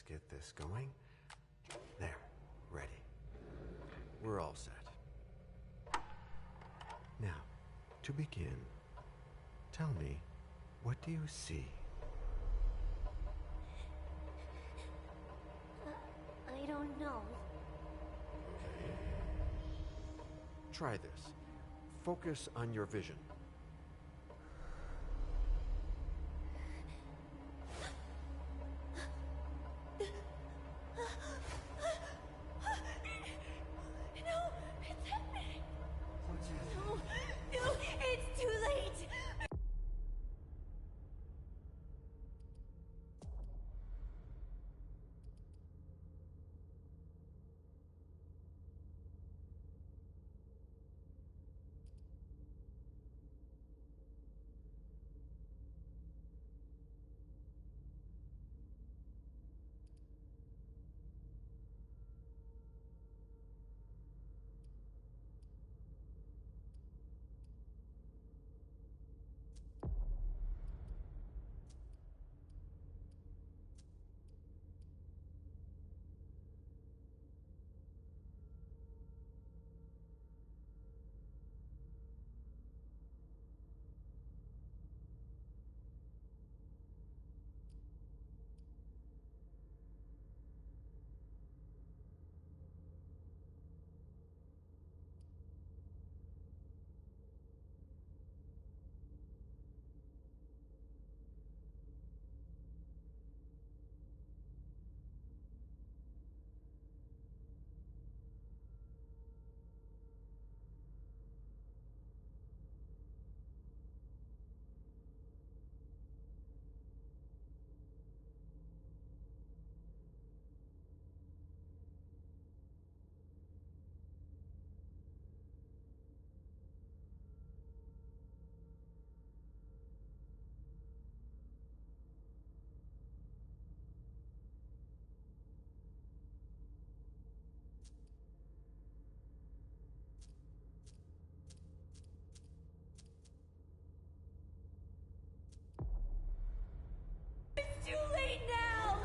get this going. There, ready. We're all set. Now, to begin, tell me, what do you see? I don't know. Try this. Focus on your vision. Too late now!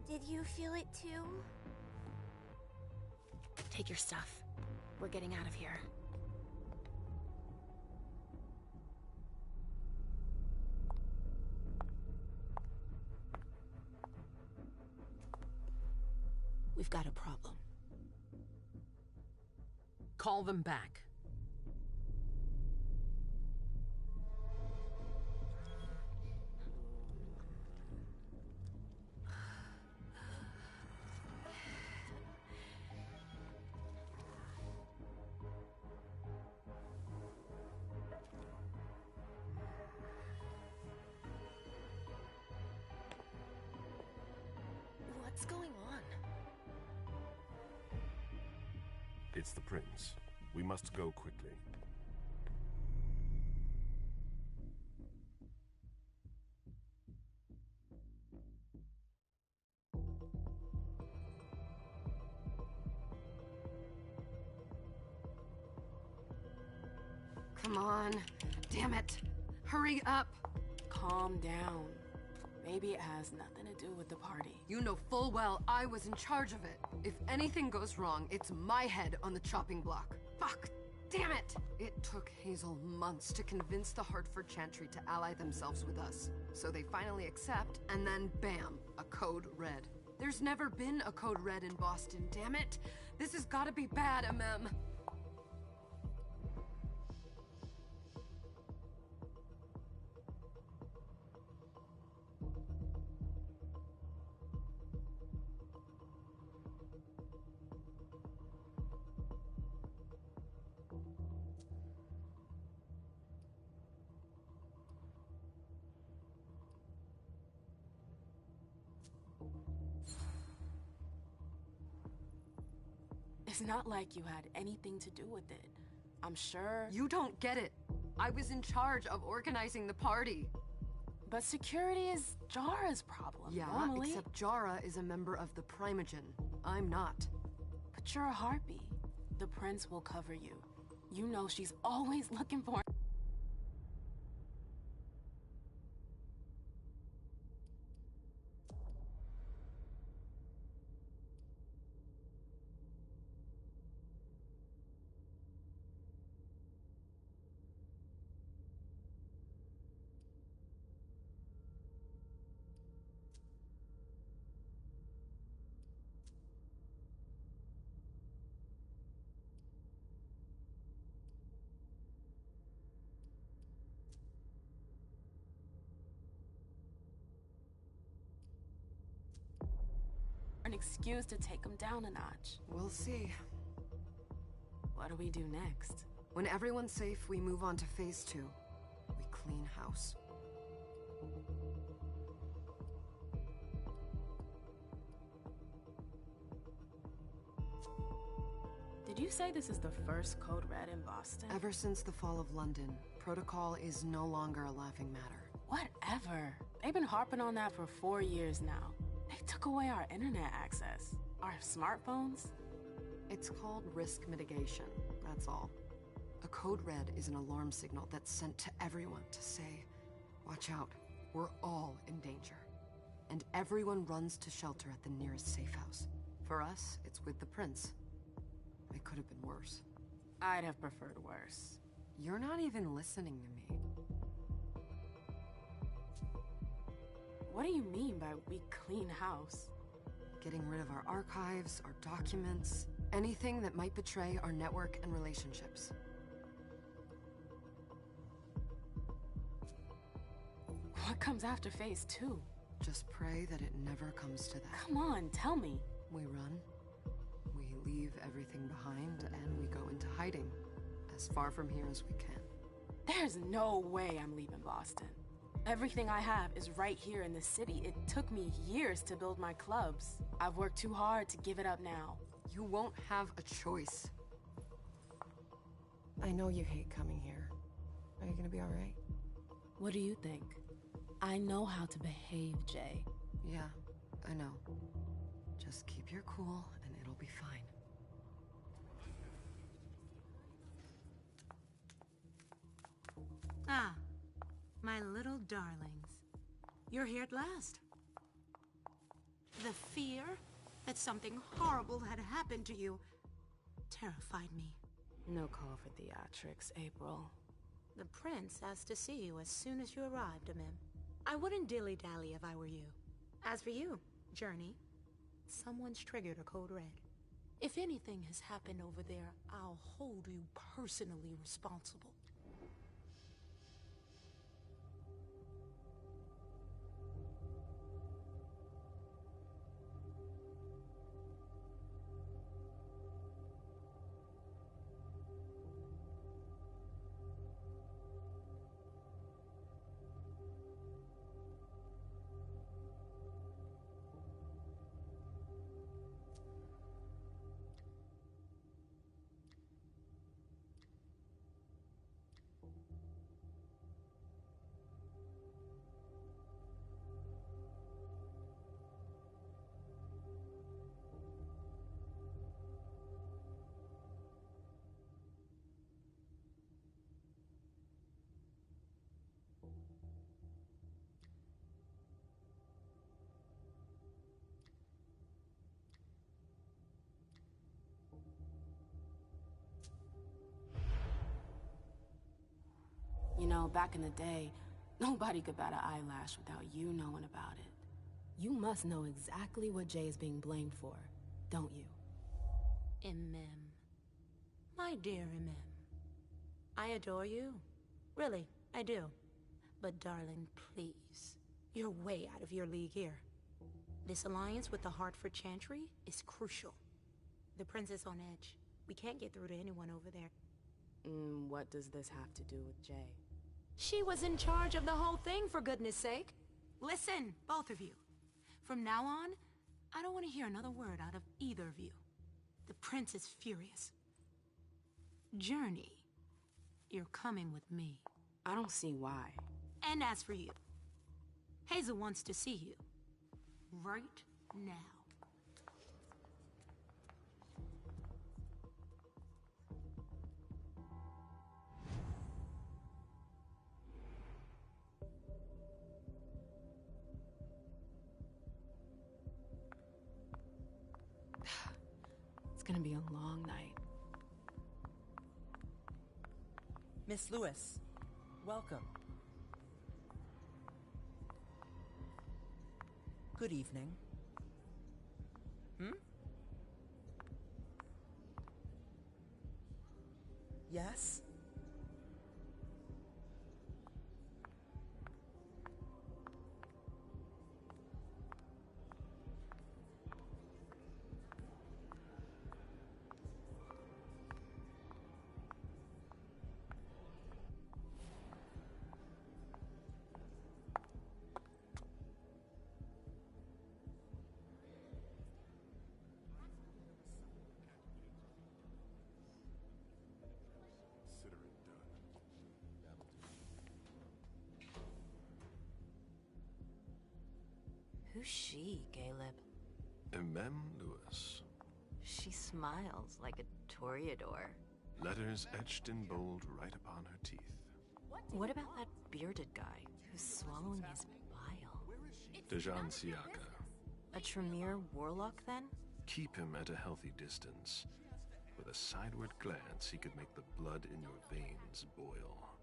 Did you feel it too? Take your stuff. We're getting out of here. We've got a problem. Call them back. It's the prince. We must go quickly. Come on. Damn it. Hurry up. Calm down. Maybe it has nothing to do with the party. You know full well I was in charge of it. If anything goes wrong, it's my head on the chopping block. Fuck. Damn it! It took Hazel months to convince the Hartford Chantry to ally themselves with us. So they finally accept, and then bam, a code red. There's never been a code red in Boston, damn it! This has gotta be bad, MM. It's not like you had anything to do with it. I'm sure... You don't get it. I was in charge of organizing the party. But security is Jara's problem, Yeah, normally. except Jara is a member of the Primogen. I'm not. But you're a harpy. The prince will cover you. You know she's always looking for... an excuse to take him down a notch. We'll see. What do we do next? When everyone's safe, we move on to phase 2. We clean house. Did you say this is the first code red in Boston? Ever since the fall of London, protocol is no longer a laughing matter. Whatever. They've been harping on that for 4 years now. They took away our internet access. Our smartphones. It's called risk mitigation, that's all. A code red is an alarm signal that's sent to everyone to say, watch out, we're all in danger. And everyone runs to shelter at the nearest safe house. For us, it's with the prince. It could have been worse. I'd have preferred worse. You're not even listening to me. What do you mean by we clean house? Getting rid of our archives, our documents, anything that might betray our network and relationships. What comes after phase 2? Just pray that it never comes to that. Come on, tell me. We run, we leave everything behind, and we go into hiding, as far from here as we can. There's no way I'm leaving Boston. Everything I have is right here in the city. It took me years to build my clubs. I've worked too hard to give it up now. You won't have a choice. I know you hate coming here. Are you gonna be all right? What do you think? I know how to behave, Jay. Yeah, I know. Just keep your cool and it'll be fine. Ah, my little darlings. You're here at last. The fear that something horrible had happened to you terrified me. No call for theatrics, April. The prince asked to see you as soon as you arrived, Amim. I wouldn't dilly-dally if I were you. As for you, Journey, someone's triggered a code red. If anything has happened over there, I'll hold you personally responsible. know, back in the day, nobody could bat an eyelash without you knowing about it. You must know exactly what Jay is being blamed for, don't you? Emem. My dear Emem. I adore you. Really, I do. But darling, please. You're way out of your league here. This alliance with the Hartford Chantry is crucial. The prince is on edge. We can't get through to anyone over there. What does this have to do with Jay? She was in charge of the whole thing, for goodness sake. Listen, both of you. From now on, I don't want to hear another word out of either of you. The prince is furious. Journey, you're coming with me. I don't see why. And as for you, Hazel wants to see you. Right now. It's gonna be a long night. Miss Lewis, welcome. Good evening. Yes? Who's she, Caleb? Emem Lewis. She smiles like a toreador. Letters etched in bold right upon her teeth. What about that bearded guy who's swallowing his bile? Dejan Siaka. A Tremere warlock, then? Keep him at a healthy distance. With a sideward glance, he could make the blood in your veins boil.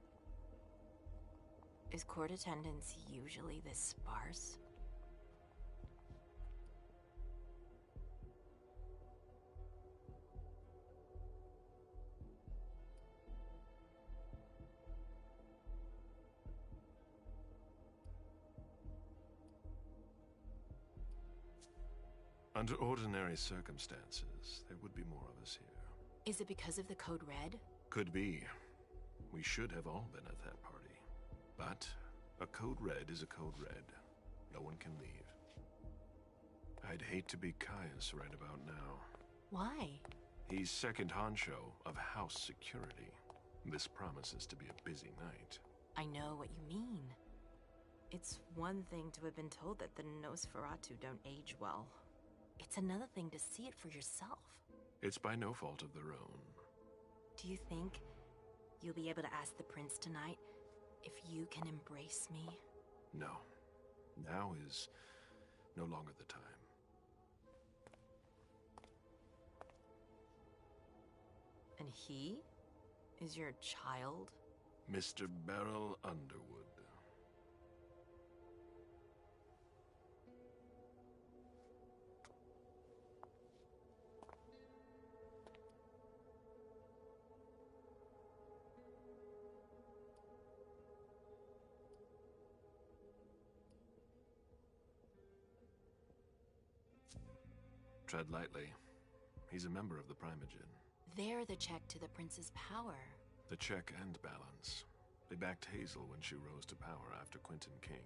Is court attendance usually this sparse? Under ordinary circumstances, there would be more of us here. Is it because of the Code Red? Could be. We should have all been at that party. But a Code Red is a Code Red. No one can leave. I'd hate to be Caius right about now. Why? He's second honcho of house security. This promises to be a busy night. I know what you mean. It's one thing to have been told that the Nosferatu don't age well. It's another thing to see it for yourself. It's by no fault of their own. Do you think you'll be able to ask the prince tonight if you can embrace me? No. Now is no longer the time. And he is your child? Mr. Beryl Underwood. Tread lightly. He's a member of the Primogen. They're the check to the prince's power. The check and balance. They backed Hazel when she rose to power after Quentin King.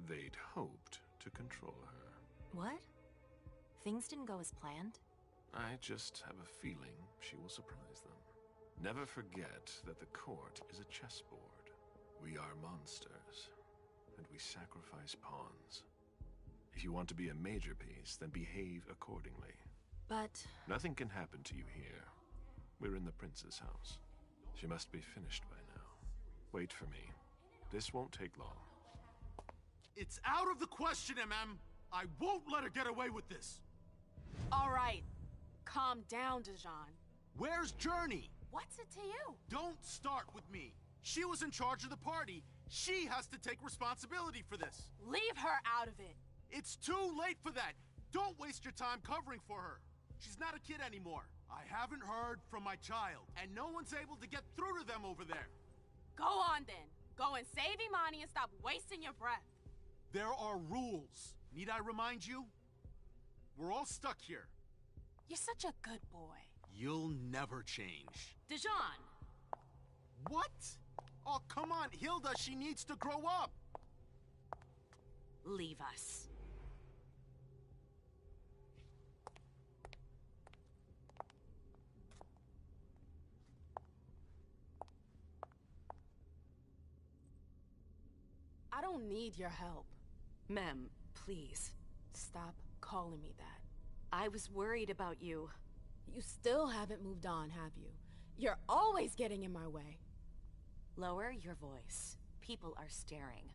They'd hoped to control her. What? Things didn't go as planned? I just have a feeling she will surprise them. Never forget that the court is a chessboard. We are monsters, and we sacrifice pawns. If you want to be a major piece, then behave accordingly. But... Nothing can happen to you here. We're in the prince's house. She must be finished by now. Wait for me. This won't take long. It's out of the question, MM. I won't let her get away with this. All right. Calm down, Dejan. Where's Journey? What's it to you? Don't start with me. She was in charge of the party. She has to take responsibility for this. Leave her out of it. It's too late for that. Don't waste your time covering for her. She's not a kid anymore. I haven't heard from my child, and no one's able to get through to them over there. Go on then. Go and save Imani and stop wasting your breath. There are rules. Need I remind you? We're all stuck here. You're such a good boy. You'll never change. Dijon! What? Oh, come on, Hilda, she needs to grow up. Leave us. I don't need your help. Mem, please. Stop calling me that. I was worried about you. You still haven't moved on, have you? You're always getting in my way. Lower your voice. People are staring.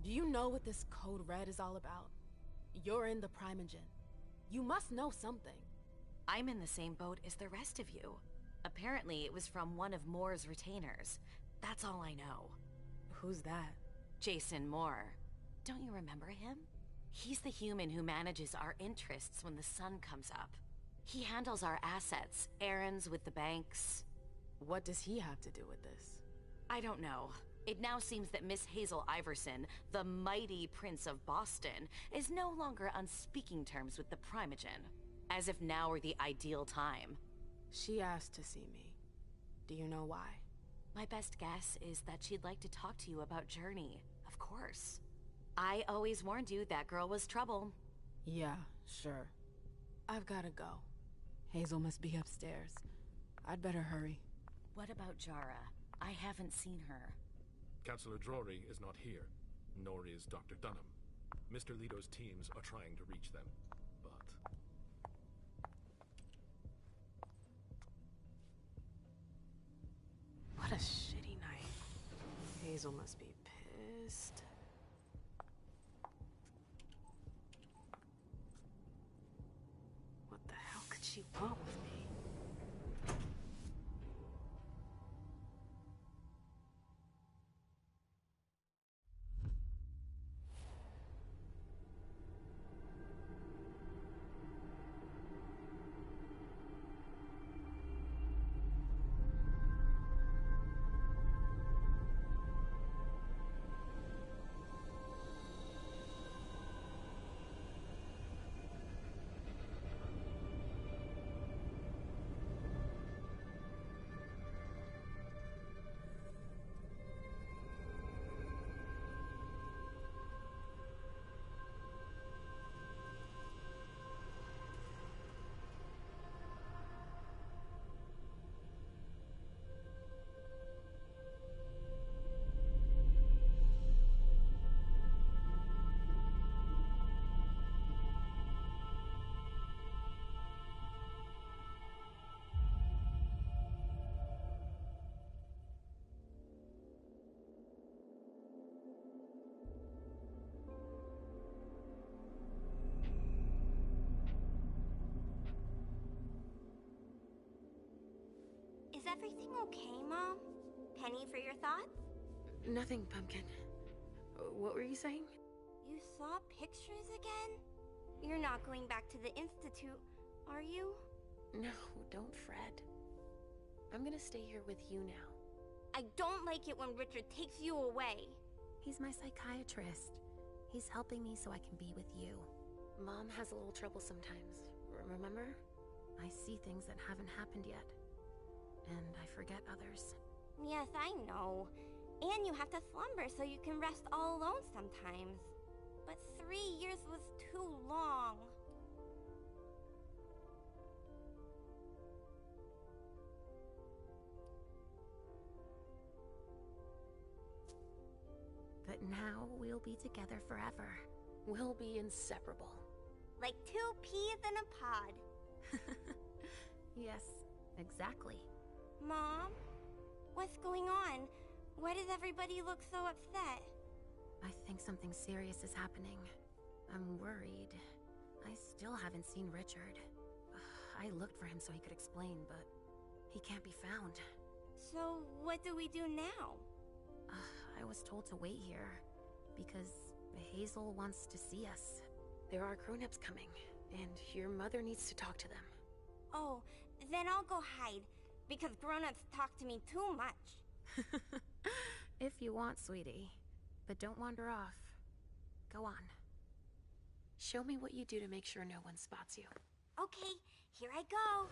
Do you know what this code red is all about? You're in the Primogen. You must know something. I'm in the same boat as the rest of you. Apparently, it was from one of Moore's retainers. That's all I know. Who's that? Jason Moore. Don't you remember him? He's the human who manages our interests when the sun comes up. He handles our assets, errands with the banks. What does he have to do with this? I don't know. It now seems that Miss Hazel Iverson, the mighty Prince of Boston, is no longer on speaking terms with the Primogen. As if now were the ideal time. She asked to see me. Do you know why? My best guess is that she'd like to talk to you about Journey, of course. I always warned you that girl was trouble. Yeah, sure. I've gotta go. Hazel must be upstairs. I'd better hurry. What about Jara? I haven't seen her. Councillor Drury is not here, nor is Dr. Dunham. Mr. Leto's teams are trying to reach them, but... What a shitty night. Hazel must be pissed. What the hell could she want with me? Is everything okay, Mom? Penny for your thoughts? Nothing, Pumpkin. What were you saying? You saw pictures again? You're not going back to the Institute, are you? No, don't fret. I'm gonna stay here with you now. I don't like it when Richard takes you away. He's my psychiatrist. He's helping me so I can be with you. Mom has a little trouble sometimes, remember? I see things that haven't happened yet. And I forget others. Yes, I know. And you have to slumber so you can rest all alone sometimes. But 3 years was too long. But now we'll be together forever. We'll be inseparable. Like 2 peas in a pod. Yes, exactly. Mom? What's going on? Why does everybody look so upset? I think something serious is happening. I'm worried. I still haven't seen Richard. I looked for him so he could explain, but he can't be found. So what do we do now? I was told to wait here because Hazel wants to see us. There are grown-ups coming, and your mother needs to talk to them. Oh, then I'll go hide, because grown-ups talk to me too much. If you want, sweetie. But don't wander off. Go on. Show me what you do to make sure no one spots you. Okay, here I go.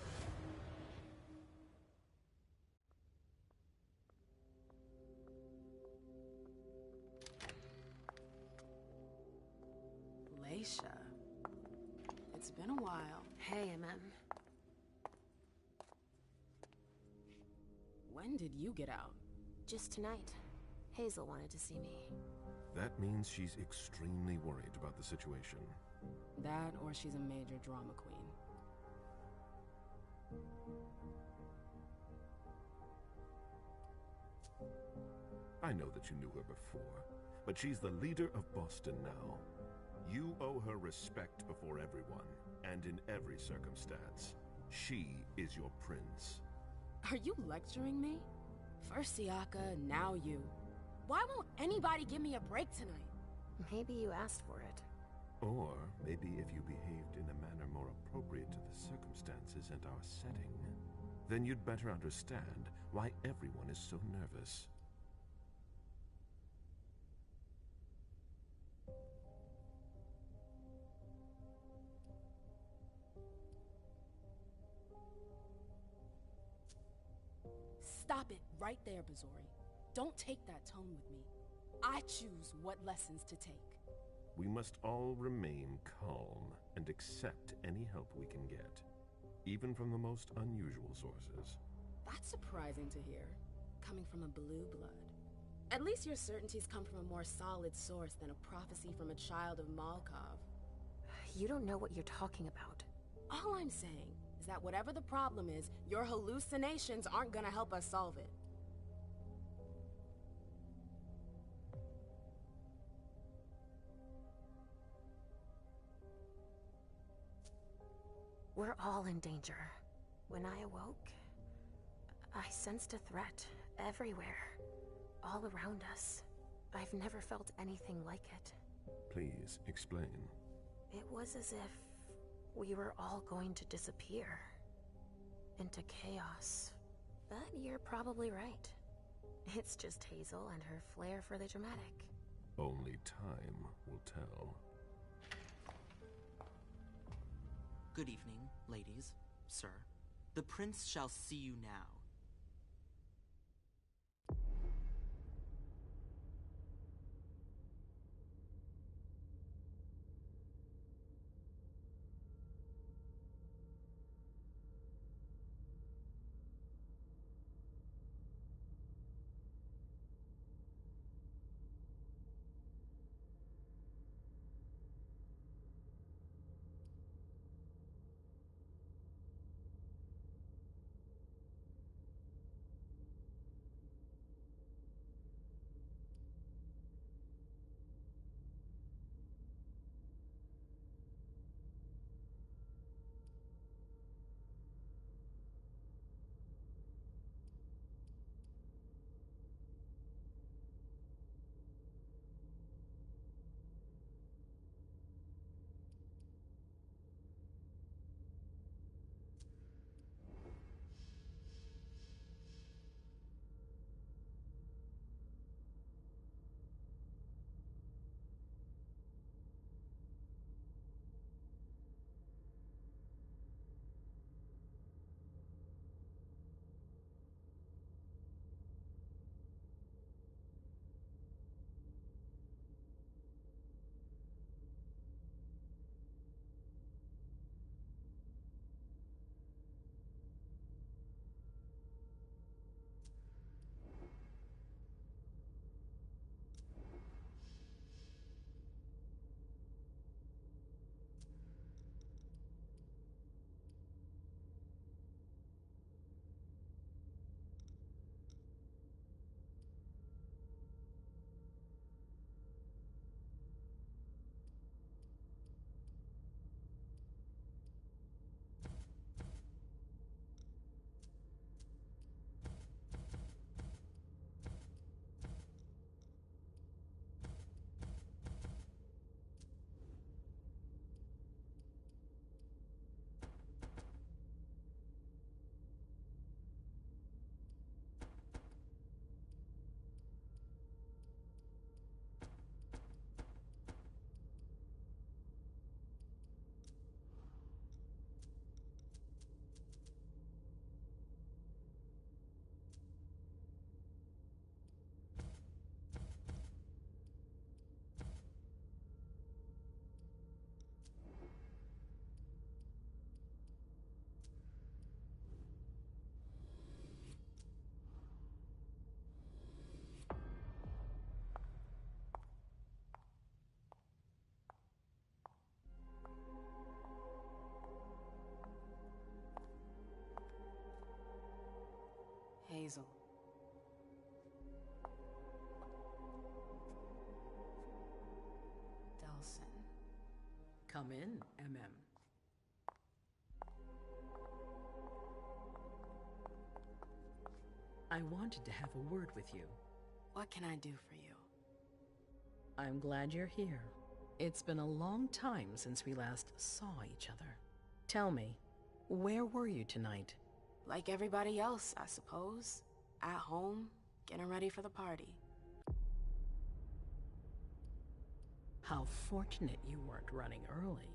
Leisha. It's been a while. Hey, MM. When did you get out? Just tonight. Hazel wanted to see me. That means she's extremely worried about the situation. That, or she's a major drama queen. I know that you knew her before, but she's the leader of Boston now. You owe her respect before everyone, and in every circumstance. She is your prince. Are you lecturing me? First Siaka, now you. Why won't anybody give me a break tonight? Maybe you asked for it. Or maybe if you behaved in a manner more appropriate to the circumstances and our setting, then you'd better understand why everyone is so nervous. Stop it right there, Bazori. Don't take that tone with me. I choose what lessons to take. We must all remain calm and accept any help we can get, even from the most unusual sources. That's surprising to hear, coming from a blue blood. At least your certainties come from a more solid source than a prophecy from a child of Malkov. You don't know what you're talking about. All I'm saying is that whatever the problem is, your hallucinations aren't gonna help us solve it. We're all in danger. When I awoke, I sensed a threat everywhere, all around us. I've never felt anything like it. Please, explain. It was as if we were all going to disappear into chaos. But you're probably right. It's just Hazel and her flair for the dramatic. Only time will tell. Good evening, ladies, sir. The prince shall see you now. Hazel. Delson. Come in, MM. I wanted to have a word with you. What can I do for you? I'm glad you're here. It's been a long time since we last saw each other. Tell me, where were you tonight? Like everybody else, I suppose. At home, getting ready for the party. How fortunate you weren't running early.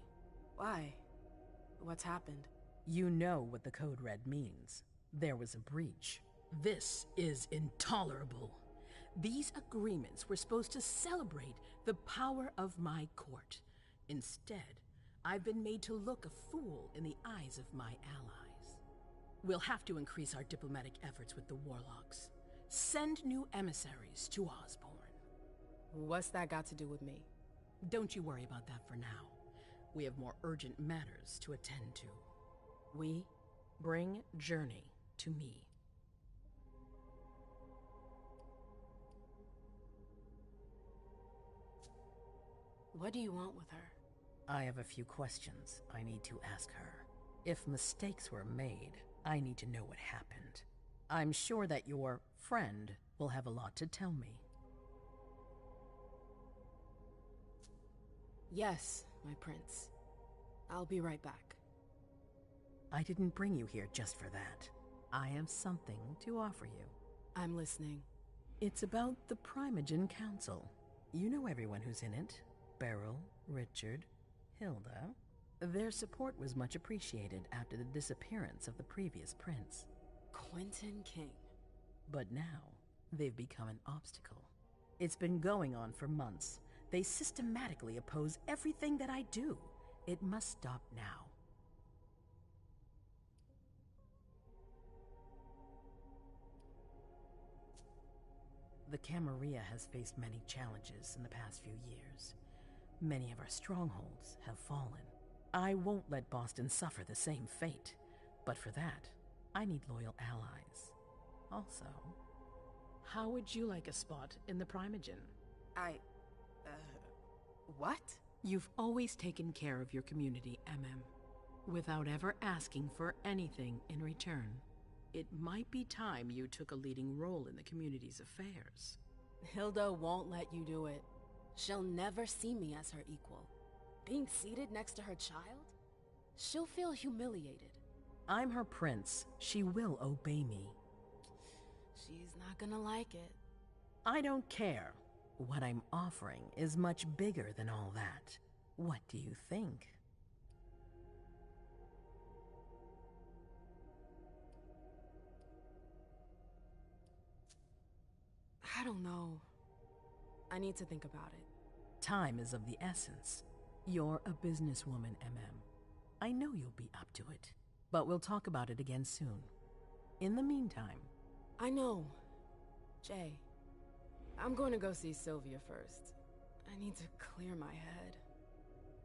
Why? What's happened? You know what the code red means. There was a breach. This is intolerable. These agreements were supposed to celebrate the power of my court. Instead, I've been made to look a fool in the eyes of my allies. We'll have to increase our diplomatic efforts with the warlocks. Send new emissaries to Osborne. What's that got to do with me? Don't you worry about that for now. We have more urgent matters to attend to. We bring Journey to me. What do you want with her? I have a few questions I need to ask her. If mistakes were made, I need to know what happened. I'm sure that your friend will have a lot to tell me. Yes, my prince. I'll be right back. I didn't bring you here just for that. I have something to offer you. I'm listening. It's about the Primogen Council. You know everyone who's in it. Beryl, Richard, Hilda. Their support was much appreciated after the disappearance of the previous prince. Quentin King. But now, they've become an obstacle. It's been going on for months. They systematically oppose everything that I do. It must stop now. The Camarilla has faced many challenges in the past few years. Many of our strongholds have fallen. I won't let Boston suffer the same fate, but for that, I need loyal allies. Also, how would you like a spot in the Primogen? What? You've always taken care of your community, without ever asking for anything in return. It might be time you took a leading role in the community's affairs. Hilda won't let you do it. She'll never see me as her equal. Being seated next to her child? She'll feel humiliated. I'm her prince. She will obey me. She's not gonna like it. I don't care. What I'm offering is much bigger than all that. What do you think? I don't know. I need to think about it. Time is of the essence. You're a businesswoman, I know you'll be up to it. But we'll talk about it again soon. In the meantime... I know. Jay, I'm going to go see Sylvia first. I need to clear my head.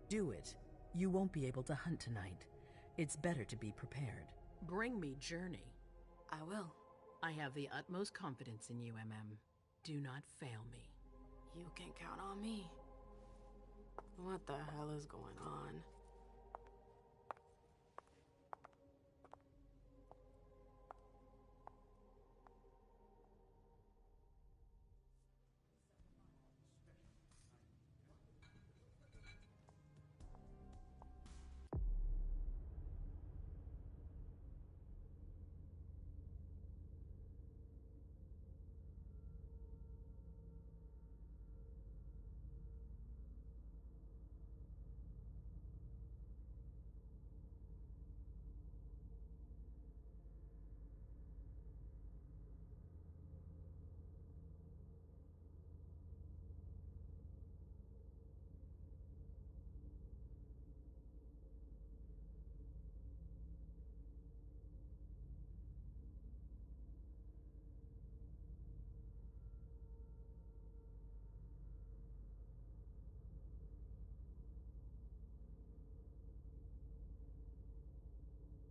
Do it. You won't be able to hunt tonight. It's better to be prepared. Bring me Journey. I will. I have the utmost confidence in you, Do not fail me. You can count on me. What the hell is going on?